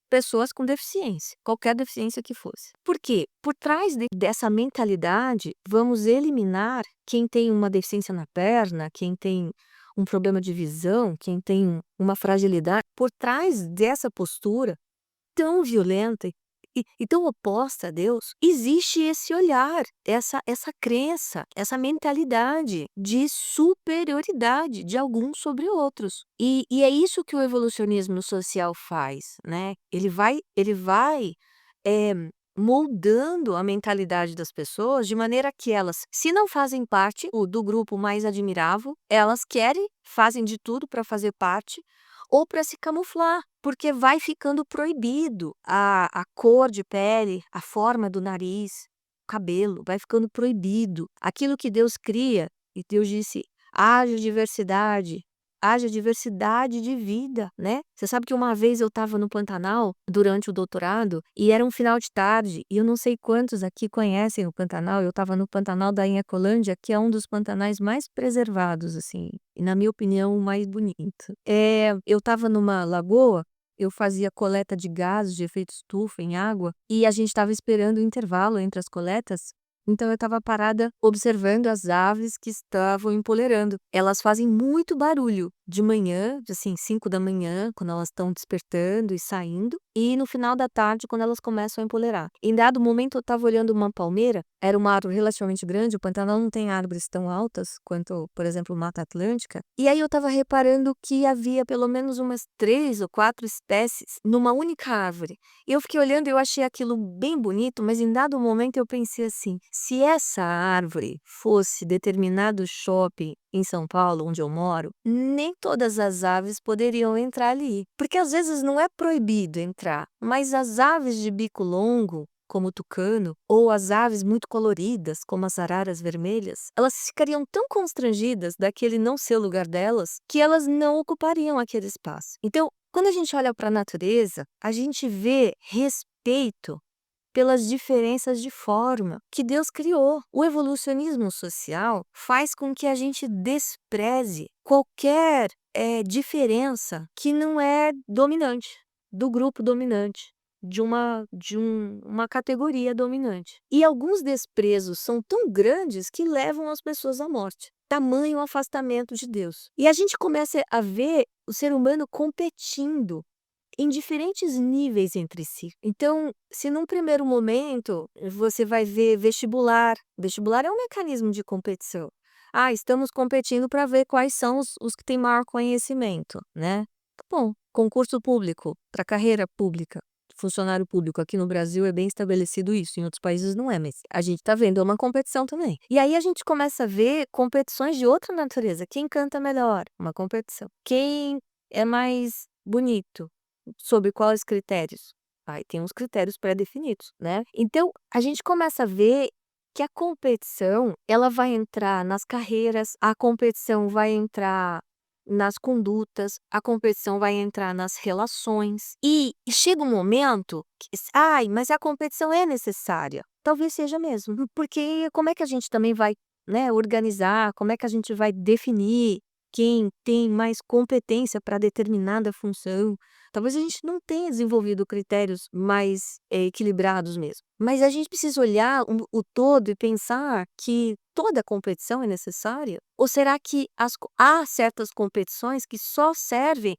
pessoas com deficiência, qualquer deficiência que fosse. Por quê? Por trás dessa mentalidade, vamos eliminar quem tem uma deficiência na perna, quem tem um problema de visão, quem tem uma fragilidade. Por trás dessa postura tão violenta e tão oposta a Deus, existe esse olhar, essa crença, essa mentalidade de superioridade de alguns sobre outros. E é isso que o evolucionismo social faz, né? Ele vai eh, moldando a mentalidade das pessoas de maneira que elas, se não fazem parte do grupo mais admirável, elas querem, fazem de tudo para fazer parte ou para se camuflar, porque vai ficando proibido a cor de pele, a forma do nariz, o cabelo, vai ficando proibido. Aquilo que Deus cria, e Deus disse: haja diversidade de vida, né. Você sabe que uma vez eu estava no Pantanal, durante o doutorado, e era um final de tarde, e eu não sei quantos aqui conhecem o Pantanal, eu estava no Pantanal da Inhacolândia, que é um dos pantanais mais preservados, assim, e na minha opinião, o mais bonito. Eu estava numa lagoa, eu fazia coleta de gases de efeito estufa em água, e a gente estava esperando o intervalo entre as coletas, então eu estava parada observando as aves que estavam empoleirando. Elas fazem muito barulho de manhã, assim, 5 da manhã, quando elas estão despertando e saindo, e no final da tarde, quando elas começam a empoleirar. Em dado momento, eu estava olhando uma palmeira, era uma árvore relativamente grande, o Pantanal não tem árvores tão altas quanto, por exemplo, Mata Atlântica, e aí eu estava reparando que havia pelo menos umas 3 ou 4 espécies numa única árvore. E eu fiquei olhando e eu achei aquilo bem bonito, mas em dado momento eu pensei assim: se essa árvore fosse determinado shopping em São Paulo, onde eu moro, nem todas as aves poderiam entrar ali. Porque às vezes não é proibido entrar, mas as aves de bico longo, como o tucano, ou as aves muito coloridas, como as araras vermelhas, elas ficariam tão constrangidas daquele não ser o lugar delas, que elas não ocupariam aquele espaço. Então, quando a gente olha para a natureza, a gente vê respeito pelas diferenças de forma que Deus criou. O evolucionismo social faz com que a gente despreze qualquer diferença que não é dominante, do grupo dominante, de uma categoria dominante. E alguns desprezos são tão grandes que levam as pessoas à morte. Tamanho afastamento de Deus. E a gente começa a ver o ser humano competindo em diferentes níveis entre si. Então, se num primeiro momento você vai ver vestibular é um mecanismo de competição. Ah, estamos competindo para ver quais são os que têm maior conhecimento, né? Tá bom, concurso público para carreira pública, funcionário público aqui no Brasil é bem estabelecido isso, em outros países não é, mas a gente tá vendo, é uma competição também. E aí a gente começa a ver competições de outra natureza. Quem canta melhor? Uma competição. Quem é mais bonito? Sobre quais critérios? Aí tem uns critérios pré-definidos, né. Então, a gente começa a ver que a competição, ela vai entrar nas carreiras, a competição vai entrar nas condutas, a competição vai entrar nas relações. E chega um momento que "Ai, mas a competição é necessária". Talvez seja mesmo, porque como é que a gente também vai, né, organizar, como é que a gente vai definir quem tem mais competência para determinada função? Talvez a gente não tenha desenvolvido critérios mais, equilibrados mesmo. Mas a gente precisa olhar o todo e pensar que toda competição é necessária? Ou será que há certas competições que só servem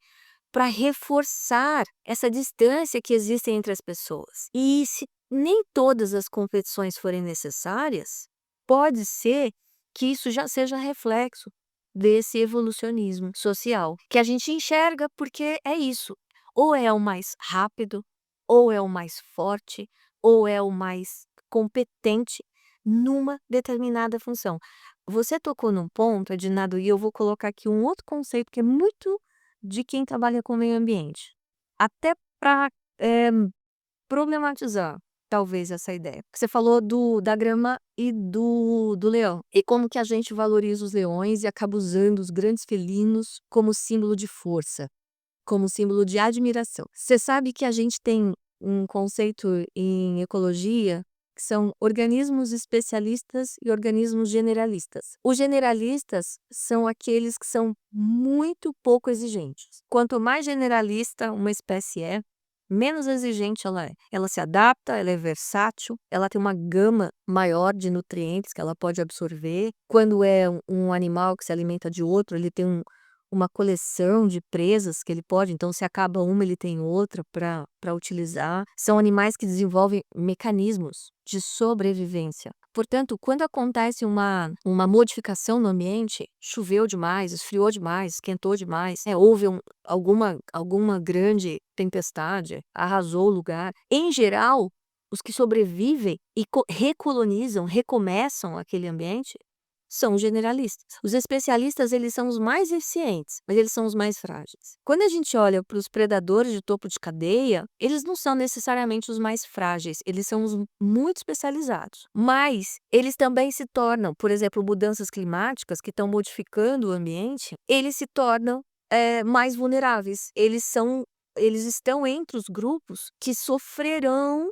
para reforçar essa distância que existe entre as pessoas? E se nem todas as competições forem necessárias, pode ser que isso já seja reflexo desse evolucionismo social, que a gente enxerga porque é isso. Ou é o mais rápido, ou é o mais forte, ou é o mais competente numa determinada função. Você tocou num ponto, Edinardo, e eu vou colocar aqui um outro conceito que é muito de quem trabalha com o meio ambiente. Até para problematizar, talvez, essa ideia. Você falou da grama e do leão. E como que a gente valoriza os leões e acaba usando os grandes felinos como símbolo de força. como símbolo de admiração. Você sabe que a gente tem um conceito em ecologia que são organismos especialistas e organismos generalistas. Os generalistas são aqueles que são muito pouco exigentes. Quanto mais generalista uma espécie é, menos exigente ela é. Ela se adapta, ela é versátil, ela tem uma gama maior de nutrientes que ela pode absorver. Quando é um animal que se alimenta de outro, ele tem uma coleção de presas que ele pode, então se acaba uma, ele tem outra para utilizar. São animais que desenvolvem mecanismos de sobrevivência. Portanto, quando acontece uma modificação no ambiente, choveu demais, esfriou demais, esquentou demais, houve alguma grande tempestade, arrasou o lugar. Em geral, os que sobrevivem e recolonizam, recomeçam aquele ambiente, são os generalistas. Os especialistas, eles são os mais eficientes, mas eles são os mais frágeis. Quando a gente olha para os predadores de topo de cadeia, eles não são necessariamente os mais frágeis, eles são os muito especializados. Mas eles também se tornam, por exemplo, mudanças climáticas que estão modificando o ambiente, eles se tornam mais vulneráveis. Eles estão entre os grupos que sofrerão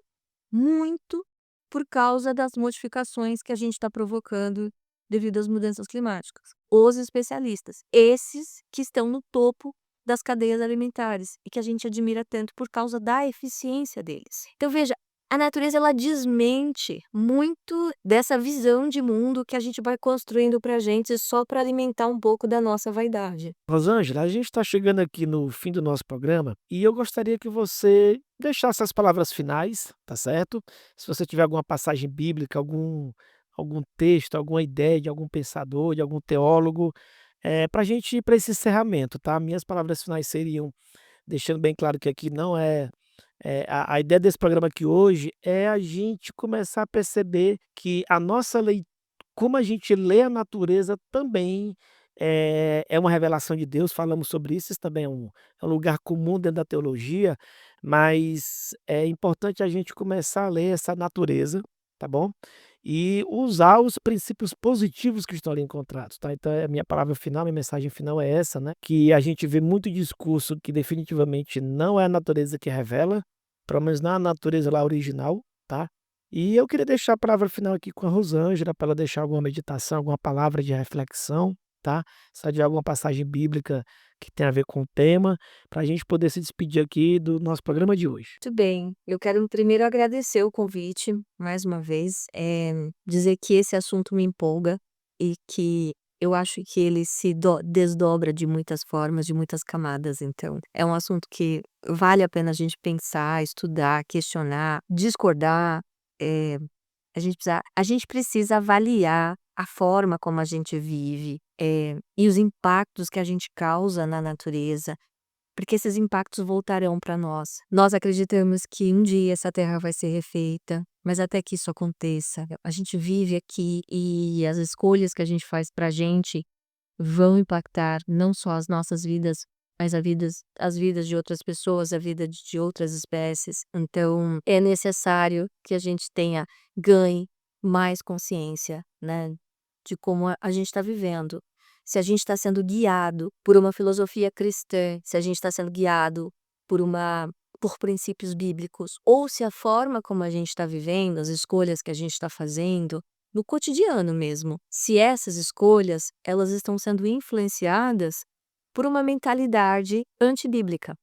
muito por causa das modificações que a gente está provocando devido às mudanças climáticas. Os especialistas, esses que estão no topo das cadeias alimentares e que a gente admira tanto por causa da eficiência deles. Então veja, a natureza ela desmente muito dessa visão de mundo que a gente vai construindo pra gente só para alimentar um pouco da nossa vaidade. Rosângela, a gente está chegando aqui no fim do nosso programa e eu gostaria que você deixasse as palavras finais, tá certo? Se você tiver alguma passagem bíblica, algum texto, alguma ideia de algum pensador, de algum teólogo, para a gente ir para esse encerramento, tá? Minhas palavras finais seriam, deixando bem claro que aqui não a ideia desse programa aqui hoje é a gente começar a perceber que a nossa leitura, como a gente lê a natureza também é uma revelação de Deus, falamos sobre isso também é um lugar comum dentro da teologia, mas é importante a gente começar a ler essa natureza, tá bom? E usar os princípios positivos que estão ali encontrados, tá? Então a minha palavra final, minha mensagem final é essa, né, que a gente vê muito discurso que definitivamente não é a natureza que revela, pelo menos não é a natureza lá original, tá? E eu queria deixar a palavra final aqui com a Rosângela, para ela deixar alguma meditação, alguma palavra de reflexão, tá? Se de alguma passagem bíblica que tem a ver com o tema, para a gente poder se despedir aqui do nosso programa de hoje. Muito bem, eu quero primeiro agradecer o convite, mais uma vez, dizer que esse assunto me empolga e que eu acho que ele se desdobra de muitas formas, de muitas camadas, então é um assunto que vale a pena a gente pensar, estudar, questionar, discordar, eh, a gente precisa avaliar a forma como a gente vive, e os impactos que a gente causa na natureza, porque esses impactos voltarão para nós. Nós acreditamos que um dia essa terra vai ser refeita, mas até que isso aconteça, a gente vive aqui e as escolhas que a gente faz para a gente vão impactar não só as nossas vidas, mas as vidas de outras pessoas, a vida de outras espécies. Então, é necessário que a gente ganhe mais consciência, né, de como a gente está vivendo. Se a gente está sendo guiado por uma filosofia cristã, se a gente está sendo guiado por princípios bíblicos, ou se a forma como a gente está vivendo, as escolhas que a gente está fazendo, no cotidiano mesmo, se essas escolhas elas estão sendo influenciadas por uma mentalidade antibíblica.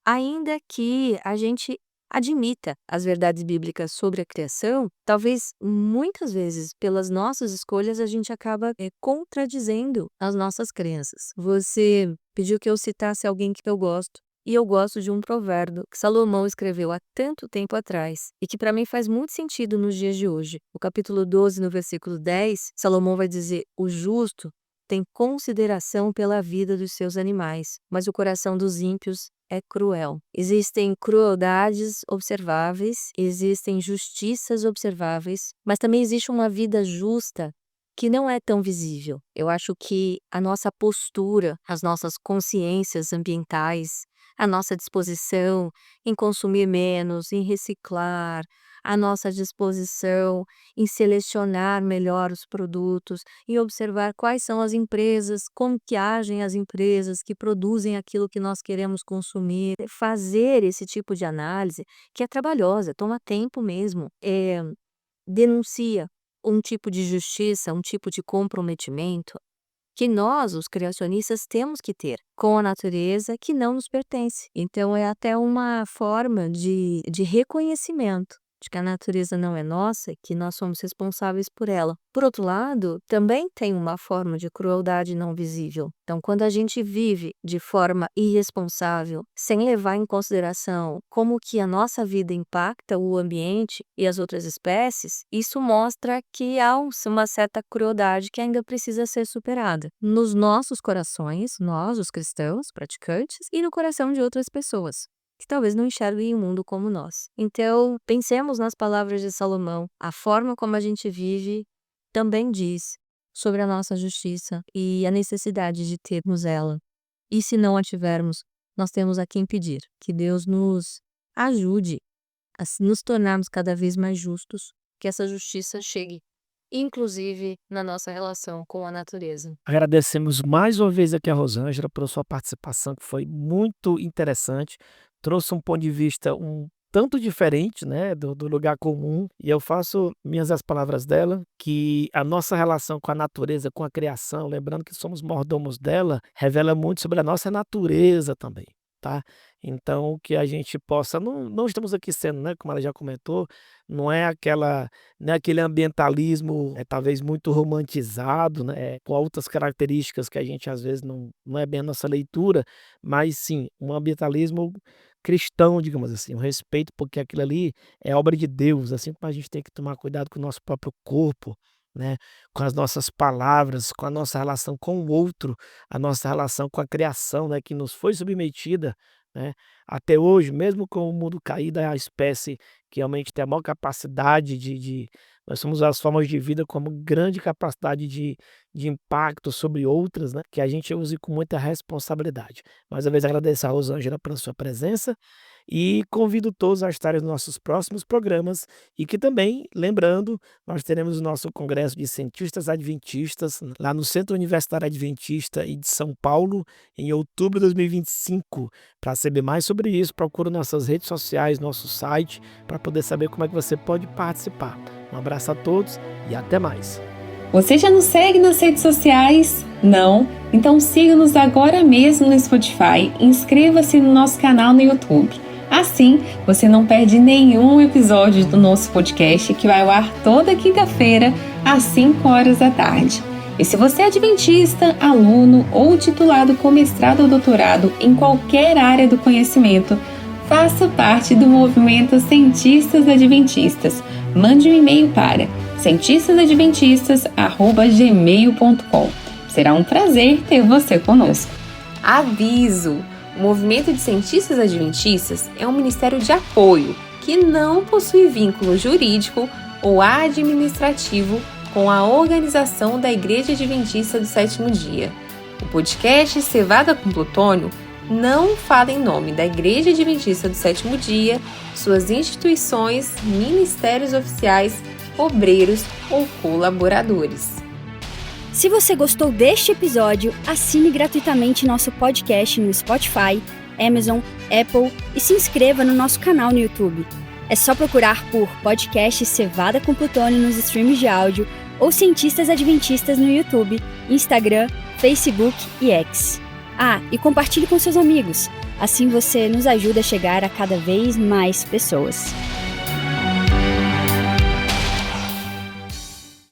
Ainda que a gente admita as verdades bíblicas sobre a criação, talvez muitas vezes, pelas nossas escolhas, a gente acaba contradizendo as nossas crenças. Você pediu que eu citasse alguém que eu gosto. E eu gosto de um provérbio que Salomão escreveu há tanto tempo atrás e que para mim faz muito sentido nos dias de hoje. No capítulo 12, no versículo 10, Salomão vai dizer: o justo tem consideração pela vida dos seus animais, mas o coração dos ímpios é cruel. Existem crueldades observáveis, existem justiças observáveis, mas também existe uma vida justa que não é tão visível. Eu acho que a nossa postura, as nossas consciências ambientais, a nossa disposição em consumir menos, em reciclar, a nossa disposição em selecionar melhor os produtos, em observar quais são as empresas, como que agem as empresas que produzem aquilo que nós queremos consumir. Fazer esse tipo de análise, que é trabalhosa, toma tempo mesmo, denuncia um tipo de justiça, um tipo de comprometimento que nós, os criacionistas, temos que ter com a natureza que não nos pertence. Então, é até uma forma de reconhecimento de que a natureza não é nossa, que nós somos responsáveis por ela. Por outro lado, também tem uma forma de crueldade não visível. Então, quando a gente vive de forma irresponsável, sem levar em consideração como que a nossa vida impacta o ambiente e as outras espécies, isso mostra que há uma certa crueldade que ainda precisa ser superada nos nossos corações, nós, os cristãos, praticantes, e no coração de outras pessoas que talvez não enxerguem o mundo como nós. Então, pensemos nas palavras de Salomão. A forma como a gente vive também diz sobre a nossa justiça e a necessidade de termos ela. E se não a tivermos, nós temos a quem pedir. Que Deus nos ajude a nos tornarmos cada vez mais justos, que essa justiça chegue, inclusive na nossa relação com a natureza. Agradecemos mais uma vez aqui a Rosângela pela sua participação, que foi muito interessante. Trouxe um ponto de vista um tanto diferente, né, do lugar comum. E eu faço minhas as palavras dela, que a nossa relação com a natureza, com a criação, lembrando que somos mordomos dela, revela muito sobre a nossa natureza também, tá? Então, que a gente possa, não estamos aqui sendo, né, como ela já comentou, não é aquele ambientalismo, talvez muito romantizado, né, com outras características que a gente às vezes não é bem a nossa leitura, mas sim, um ambientalismo cristão, digamos assim, um respeito, porque aquilo ali é obra de Deus, assim como a gente tem que tomar cuidado com o nosso próprio corpo, né, com as nossas palavras, com a nossa relação com o outro, a nossa relação com a criação, né, que nos foi submetida, né, até hoje, mesmo com o mundo caído, é a espécie que realmente tem a maior capacidade nós somos as formas de vida como grande capacidade de impacto sobre outras, né, que a gente use com muita responsabilidade. Mais uma vez agradeço a Rosângela pela sua presença e convido todos a estarem nos nossos próximos programas e que também, lembrando, nós teremos o nosso Congresso de Cientistas Adventistas lá no Centro Universitário Adventista de São Paulo, em outubro de 2025. Para saber mais sobre isso, procura nossas redes sociais, nosso site, para poder saber como é que você pode participar. Um abraço a todos e até mais. Você já nos segue nas redes sociais? Não? Então siga-nos agora mesmo no Spotify e inscreva-se no nosso canal no YouTube. Assim, você não perde nenhum episódio do nosso podcast que vai ao ar toda quinta-feira às 5 horas da tarde. E se você é adventista, aluno ou titulado com mestrado ou doutorado em qualquer área do conhecimento, faça parte do movimento Cientistas Adventistas. Mande um e-mail para cientistasadventistas@gmail.com. Será um prazer ter você conosco. Aviso! O Movimento de Cientistas Adventistas é um ministério de apoio que não possui vínculo jurídico ou administrativo com a organização da Igreja Adventista do Sétimo Dia. O podcast Cevada com Plutônio não fala em nome da Igreja Adventista do Sétimo Dia, suas instituições, ministérios oficiais, obreiros ou colaboradores. Se você gostou deste episódio, assine gratuitamente nosso podcast no Spotify, Amazon, Apple e se inscreva no nosso canal no YouTube. É só procurar por podcast Cevada com Plutônio nos streams de áudio ou Cientistas Adventistas no YouTube, Instagram, Facebook e X. E compartilhe com seus amigos. Assim você nos ajuda a chegar a cada vez mais pessoas.